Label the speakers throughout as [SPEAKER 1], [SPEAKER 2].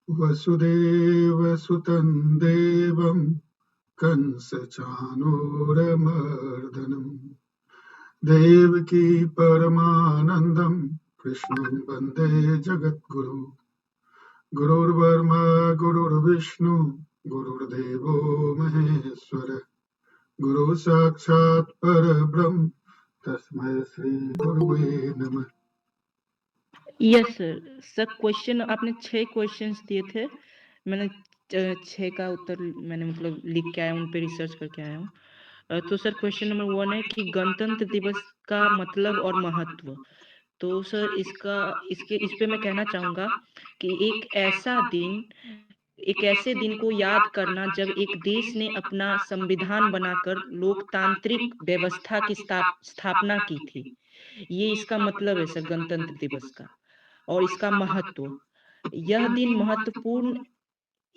[SPEAKER 1] वसुदेवसुतं देवं कंसचाणूरमर्दनं देवकी परमानन्दं कृष्णं वन्दे जगद्गुरु गुरुर्ब्रह्मा गुरुर्विष्णु गुरुर्देवो महेश्वर गुरु साक्षात् परब्रह्म तस्मै श्री गुरुवे नमः।
[SPEAKER 2] Yes sir. सर क्वेश्चन आपने 6 क्वेश्चंस दिए थे, मैंने 6 का उत्तर मैंने मतलब लिख के आया, उन पे रिसर्च करके आया हूँ। तो सर क्वेश्चन नंबर 1 है कि गणतंत्र दिवस का मतलब और महत्व। तो सर इस पे मैं कहना चाहूंगा कि एक ऐसे दिन को याद करना जब एक देश ने अपना संविधान बनाकर लोकतांत्रिक व्यवस्था की स्थापना की थी। ये इसका मतलब है सर गणतंत्र दिवस का। और इसका महत्व, यह दिन महत्वपूर्ण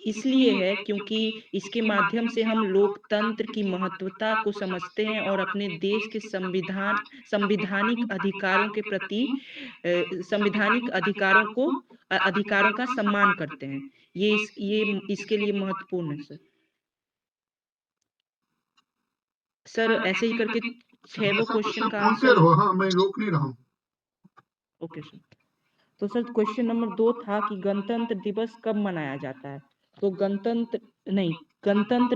[SPEAKER 2] इसलिए है क्योंकि इसके माध्यम से हम लोकतंत्र की महत्वता को समझते हैं और अपने देश के संविधानिक अधिकारों के प्रति संविधानिक अधिकारों का सम्मान करते हैं। ये इसके लिए महत्वपूर्ण है सर। सर ऐसे ही करके 6 क्वेश्चन का
[SPEAKER 1] बोलते
[SPEAKER 2] आंसर।
[SPEAKER 1] रहो, हाँ मैं रोक नहीं रहा हूँ।
[SPEAKER 2] Okay sir. तो सर क्वेश्चन नंबर 2 था कि गणतंत्र दिवस कब मनाया जाता है। तो गणतंत्र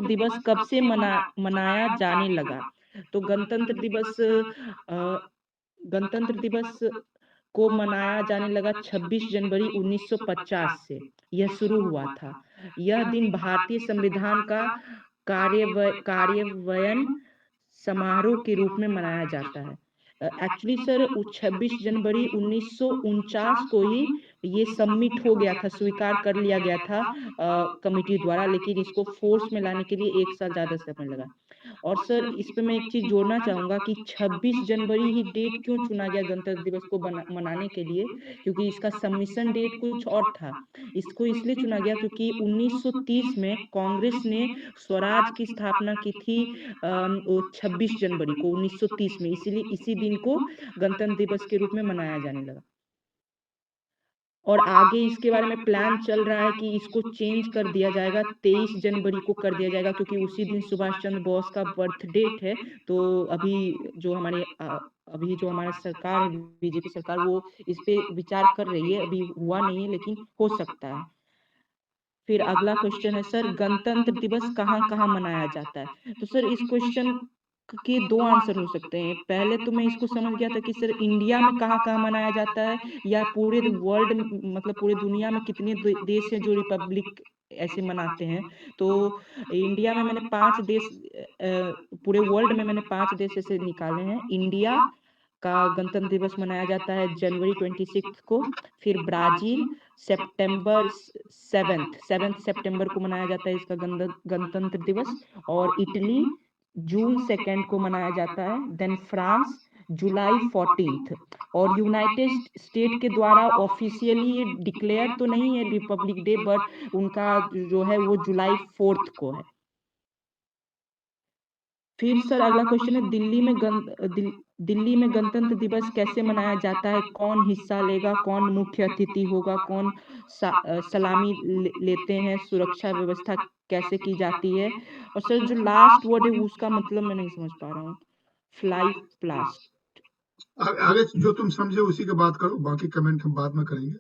[SPEAKER 2] दिवस कब से मनाया जाने लगा। तो गणतंत्र दिवस को मनाया जाने लगा 26 जनवरी 1950 से। यह शुरू हुआ था। यह दिन भारतीय संविधान का कार्यान्वयन समारोह के रूप में मनाया जाता है। एक्चुअली सर 26 जनवरी 1949 को ही ये सबमिट हो गया था, स्वीकार कर लिया गया था कमिटी द्वारा, लेकिन इसको फोर्स में लाने के लिए 1 साल ज्यादा समय लगा। और सर इस पे मैं एक चीज जोड़ना चाहूंगा कि 26 जनवरी ही डेट क्यों चुना गया गणतंत्र दिवस को मनाने के लिए, क्योंकि इसका सबमिशन डेट कुछ और था। इसको इसलिए चुना गया क्योंकि 1930 में कांग्रेस ने स्वराज की स्थापना की थी 26 जनवरी को 1930 में, इसीलिए इसी दिन को गणतंत्र दिवस के रूप में मनाया जाने लगा। और आगे इसके बारे में प्लान चल रहा है कि इसको चेंज कर दिया जाएगा, 23 जनवरी को कर दिया जाएगा, क्योंकि उसी दिन सुभाष चंद्र बोस का बर्थ डेट है। तो अभी जो हमारा सरकार है, बीजेपी सरकार, वो इस पे विचार कर रही है, अभी हुआ नहीं है लेकिन हो सकता है। फिर अगला क्वेश्चन है सर, गणतंत्र दिवस कहाँ कहाँ मनाया जाता है। तो सर इस क्वेश्चन के 2 आंसर हो सकते हैं। पहले तो मैं इसको समझ गया था कि सर इंडिया में कहाँ कहाँ मनाया जाता है, या पूरे वर्ल्ड मतलब पूरे दुनिया में कितने देश हैं जो रिपब्लिक ऐसे मनाते हैं। तो इंडिया में मैंने 5 देश, पूरे वर्ल्ड में मैंने 5 देश ऐसे निकाले हैं। इंडिया का गणतंत्र दिवस मनाया जाता है जनवरी 26 को। फिर ब्राजील सितंबर 7 सितंबर को मनाया जाता है इसका गणतंत्र दिवस। और इटली जून 2 को मनाया जाता है। देन फ्रांस जुलाई 14। और यूनाइटेड स्टेट के द्वारा ऑफिशियली ये डिक्लेयर तो नहीं है रिपब्लिक डे, बट उनका जो है वो जुलाई 4 को है। फिर सर अगला क्वेश्चन है, दिल्ली में गणतंत्र दिवस कैसे मनाया जाता है, कौन हिस्सा लेगा, कौन मुख्य अतिथि होगा, कौन सलामी लेते हैं, सुरक्षा व्यवस्था कैसे की जाती है। और सर जो लास्ट वर्ड है उसका मतलब मैं नहीं समझ पा रहा हूँ। फ्लाई प्लास्ट।
[SPEAKER 1] आगे जो तुम समझे उसी के बात करो, बाकी कमेंट हम बाद में करेंगे।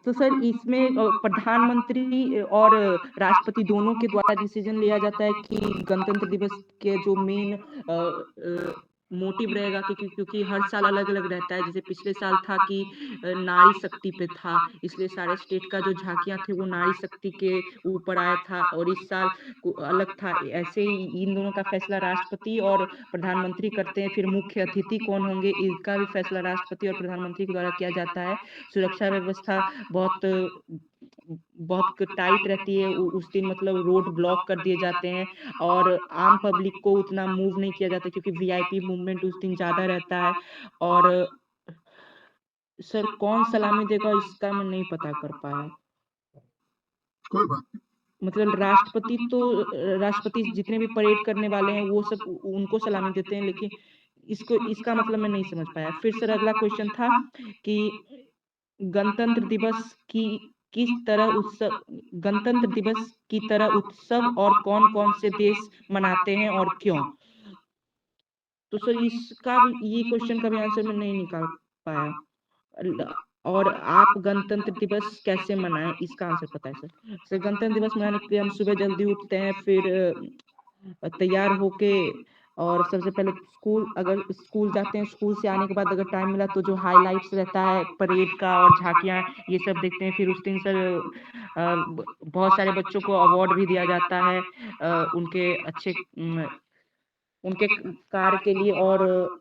[SPEAKER 2] तो सर इसमें प्रधानमंत्री और राष्ट्रपति दोनों के द्वारा डिसीजन लिया जाता है कि गणतंत्र दिवस के जो मेन मोटिव रहेगा, क्योंकि हर साल अलग अलग रहता है। जैसे पिछले साल था कि नारी शक्ति पे था, इसलिए सारे स्टेट का जो झांकियां थे वो नारी शक्ति के ऊपर आया था। और इस साल अलग था। ऐसे ही इन दोनों का फैसला राष्ट्रपति और प्रधानमंत्री करते हैं। फिर मुख्य अतिथि कौन होंगे इसका भी फैसला राष्ट्रपति और प्रधानमंत्री के द्वारा किया जाता है। सुरक्षा व्यवस्था बहुत बहुत टाइट रहती है उस दिन, मतलब रोड ब्लॉक कर दिए जाते हैं और आम पब्लिक को उतना मूव नहीं किया जाता, क्योंकि वीआईपी मूवमेंट उस दिन ज्यादा रहता है। और सर कौन सलामी देगा इसका मैं नहीं पता कर पाया।
[SPEAKER 1] कोई बात नहीं।
[SPEAKER 2] मतलब राष्ट्रपति जितने भी परेड करने वाले हैं वो सब उनको सलामी देते हैं, लेकिन इसका मतलब मैं नहीं समझ पाया। फिर सर अगला क्वेश्चन था कि गणतंत्र दिवस की किस तरह उत्सव गणतंत्र दिवस की तरह उत्सव और कौन-कौन से देश मनाते हैं और क्यों? तो सर इसका भी ये क्वेश्चन का भी आंसर मैं नहीं निकाल पाया। ल और आप गणतंत्र दिवस कैसे मनाएँ? इसका आंसर पता है सर। सर गणतंत्र दिवस मनाने के लिए हम सुबह जल्दी उठते हैं, फिर तैयार होके और सबसे पहले स्कूल अगर स्कूल जाते हैं, स्कूल से आने के बाद अगर टाइम मिला तो जो हाइलाइट्स रहता है परेड का और झाँकियाँ ये सब देखते हैं। फिर उस दिन सर बहुत सारे बच्चों को अवार्ड भी दिया जाता है उनके अच्छे उनके कार्य के लिए और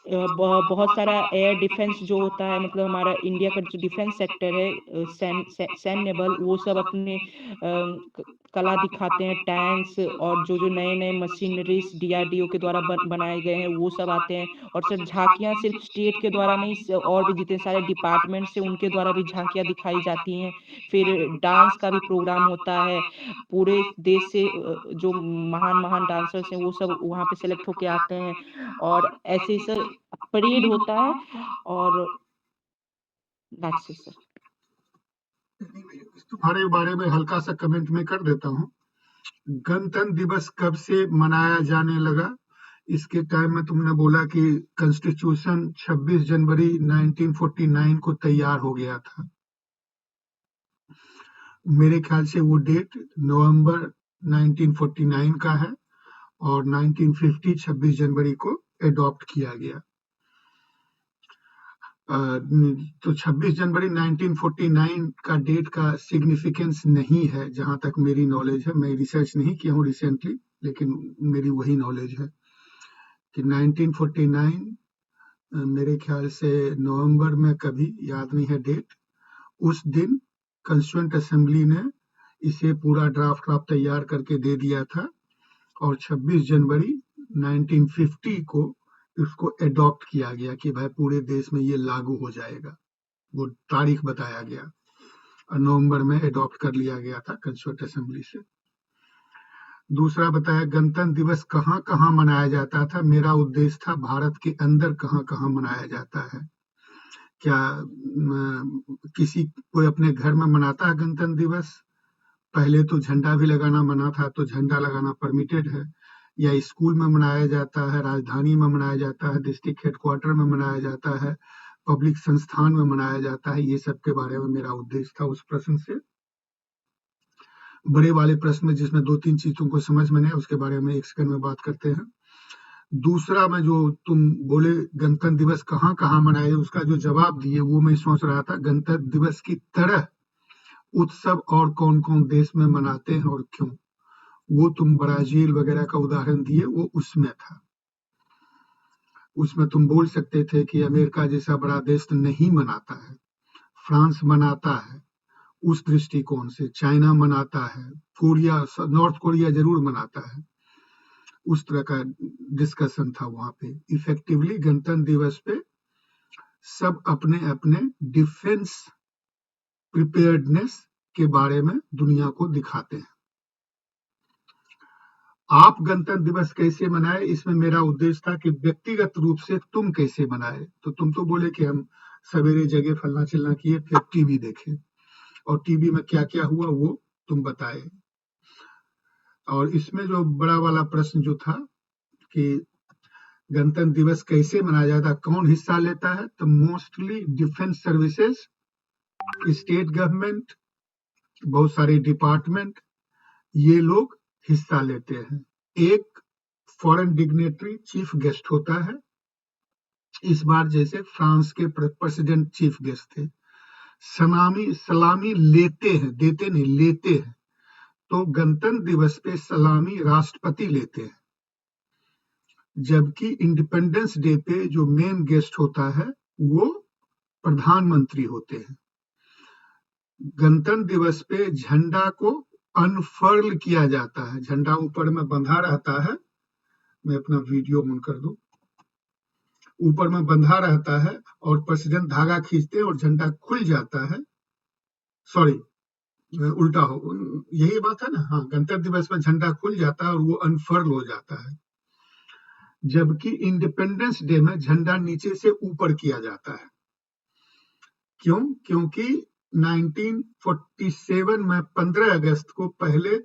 [SPEAKER 2] बहुत सारा एयर डिफेंस जो होता है मतलब हमारा इंडिया का जो डिफेंस सेक्टर है सैन्य बल वो सब अपने कला दिखाते हैं टैंक्स और जो नए-नए मशीनरीज डीआरडीओ के द्वारा बनाए गए हैं वो सब आते हैं और सर झांकियाँ सिर्फ स्टेट के द्वारा नहीं और भी जितने सारे डिपार्टमेंट से उनके द्वारा भी झांकियाँ दिखाई जाती हैं। फिर डांस का भी प्रोग्राम होता है। पूरे देश से जो महान-महान डांसर्स हैं वो सब वहाँ पे सेलेक्ट होके आते हैं और ऐसे ही सर परेड होता है और दैट्स इट सर।
[SPEAKER 1] तुम्हारे बारे में हल्का सा कमेंट में कर देता हूँ। गणतंत्र दिवस कब से मनाया जाने लगा? इसके टाइम में तुमने बोला कि कॉन्स्टिट्यूशन 26 जनवरी 1949 को तैयार हो गया था। मेरे ख्याल से वो डेट नवंबर 1949 का है और 1950 26 जनवरी को एडॉप्ट किया गया। तो 26 जनवरी 1949 का डेट का सिग्निफिकेंस नहीं है जहां तक मेरी नॉलेज है। मैं रिसर्च नहीं किया हूँ रिसेंटली, लेकिन मेरी वही नॉलेज है कि 1949 मेरे ख्याल से नवंबर में कभी, याद नहीं है डेट, उस दिन कंस्टिट्यूएंट असेंबली ने इसे पूरा ड्राफ्ट तैयार करके दे दिया था और 26 जनवरी 1950 को इसको एडॉप्ट किया गया कि भाई पूरे देश में ये लागू हो जाएगा। वो तारीख बताया गया और नवंबर में एडॉप्ट कर लिया गया था कंस्टिट्यूएंट असेंबली से। दूसरा बताया गणतंत्र दिवस कहाँ कहाँ मनाया जाता था। मेरा उद्देश्य था भारत के अंदर कहाँ कहाँ मनाया जाता है। क्या किसी कोई अपने घर में मनाता है गणतंत्र दिवस? पहले तो झंडा भी लगाना मना था, तो झंडा लगाना परमिटेड है। या स्कूल में मनाया जाता है, राजधानी में मनाया जाता है, डिस्ट्रिक्ट हेडक्वार्टर में मनाया जाता है, पब्लिक संस्थान में मनाया जाता है। ये सब के बारे में मेरा उद्देश्य था उस प्रश्न से। बड़े वाले प्रश्न में जिसमें 2-3 चीजों को समझ में नहीं, उसके बारे में एक सेकंड में बात करते हैं। दूसरा में जो तुम बोले गणतंत्र दिवस कहाँ कहाँ मनाए, उसका जो जवाब दिए वो मैं सोच रहा था। गणतंत्र दिवस की तरह उत्सव और कौन कौन देश में मनाते हैं और क्यों, वो तुम ब्राजील वगैरह का उदाहरण दिए, वो उसमें था। उसमें तुम बोल सकते थे कि अमेरिका जैसा बड़ा देश तो नहीं मनाता है, फ्रांस मनाता है उस दृष्टिकोण से, चाइना मनाता है, कोरिया नॉर्थ कोरिया जरूर मनाता है। उस तरह का डिस्कशन था वहां पे। इफेक्टिवली गणतंत्र दिवस पे सब अपने अपने डिफेंस प्रिपेयर्डनेस के बारे में दुनिया को दिखाते हैं। आप गणतंत्र दिवस कैसे मनाए, इसमें मेरा उद्देश्य था कि व्यक्तिगत रूप से तुम कैसे मनाए। तो तुम तो बोले कि हम सवेरे जगह फलना चिलना किए, फिर टीवी देखे और टीवी में क्या क्या हुआ वो तुम बताए। और इसमें जो बड़ा वाला प्रश्न जो था कि गणतंत्र दिवस कैसे मनाया जाता है, कौन हिस्सा लेता है, तो mostly defence services, state government, बहुत सारे डिपार्टमेंट, ये लोग हिस्सा लेते हैं। एक फॉरेन डिग्नेटरी चीफ गेस्ट होता है। इस बार जैसे फ्रांस के प्रेसिडेंट चीफ गेस्ट थे। सलामी लेते हैं, देते नहीं, लेते हैं। तो गणतंत्र दिवस पे सलामी राष्ट्रपति लेते हैं, जबकि इंडिपेंडेंस डे पे जो मेन गेस्ट होता है वो प्रधानमंत्री होते हैं। गणतंत्र दिवस पे झंडा को अनफर्ल किया जाता है, झंडा ऊपर में बंधा रहता है। मैं अपना वीडियो ऑन कर दूं। ऊपर में बंधा रहता है और प्रेसिडेंट धागा खींचते हैं और झंडा खुल जाता है। सॉरी, उल्टा हो, यही बात है ना। हाँ, गणतंत्र दिवस में झंडा खुल जाता है और वो अनफर्ल हो जाता है। जबकि इंडिपेंडेंस डे में झंडा नीचे से ऊपर किया जाता है। क्यों? क्योंकि 1947 में 15 अगस्त को पहले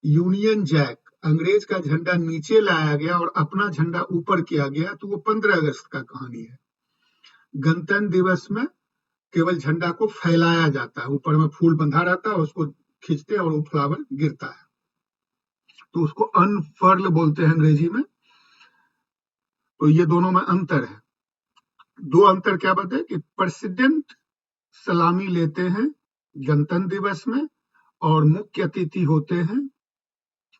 [SPEAKER 1] यूनियन जैक, अंग्रेज का झंडा नीचे लाया गया और अपना झंडा ऊपर किया गया, तो वो 15 अगस्त का कहानी है। गणतंत्र दिवस में केवल झंडा को फैलाया जाता है, ऊपर में फूल बंधा रहता है, उसको खींचते हैं और वो फ्लावर गिरता है, तो उसको अनफर्ल बोलते हैं अंग्रेजी में। तो ये दोनों में अंतर है। दो अंतर क्या बताए कि प्रेसिडेंट सलामी लेते हैं गणतंत्र दिवस में और मुख्य अतिथि होते हैं,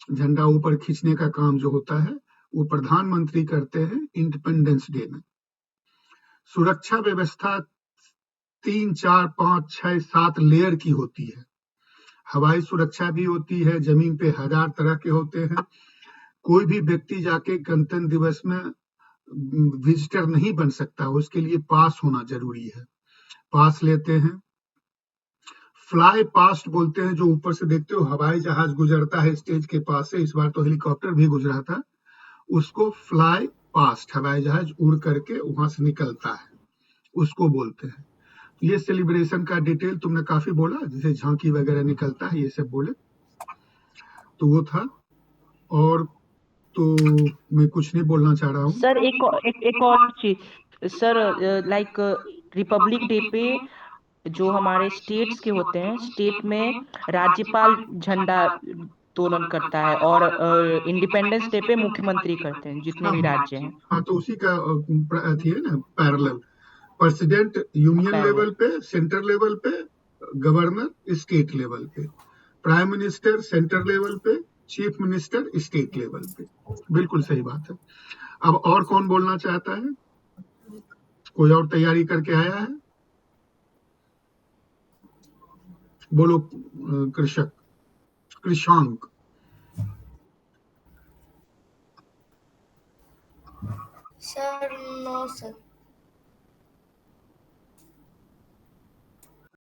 [SPEAKER 1] झंडा ऊपर खींचने का काम जो होता है वो प्रधानमंत्री करते हैं इंडिपेंडेंस डे में। सुरक्षा व्यवस्था 3, 4, 5, 6, 7 लेयर की होती है। हवाई सुरक्षा भी होती है, जमीन पे 1000 तरह के होते हैं। कोई भी व्यक्ति जाके गणतंत्र दिवस में विजिटर नहीं बन सकता, उसके लिए पास होना जरूरी है। पास लेते हैं। फ्लाई पास्ट बोलते हैं, जो ऊपर से देखते हो हवाई जहाज गुजरता है स्टेज के पास से, इस बार तो हेलीकॉप्टर भी गुजरा था, उसको फ्लाई पास्ट, हवाई जहाज उड़ करके वहां से निकलता है, उसको बोलते हैं। ये सेलिब्रेशन का डिटेल तुमने काफी बोला, जैसे झांकी वगैरह निकलता है, ये सब बोले, तो वो था। और तो मैं कुछ नहीं बोलना चाह रहा हूँ
[SPEAKER 2] सर। एक और चीज सर, लाइक रिपब्लिक डे पे जो हमारे स्टेट्स के होते हैं, स्टेट में राज्यपाल झंडा तोलन करता है और इंडिपेंडेंस डे पे मुख्यमंत्री करते हैं, जितने भी राज्य हैं।
[SPEAKER 1] हाँ, तो उसी का अथी है ना, पैरेलल। प्रेसिडेंट यूनियन लेवल पे, सेंटर लेवल पे, गवर्नर स्टेट लेवल पे, प्राइम मिनिस्टर सेंटर लेवल पे, चीफ मिनिस्टर स्टेट लेवल पे। बिल्कुल सही बात है। अब और कौन बोलना चाहता है? कोई और तैयारी करके आया है? बोलो कृषांक।
[SPEAKER 3] Sir no sir.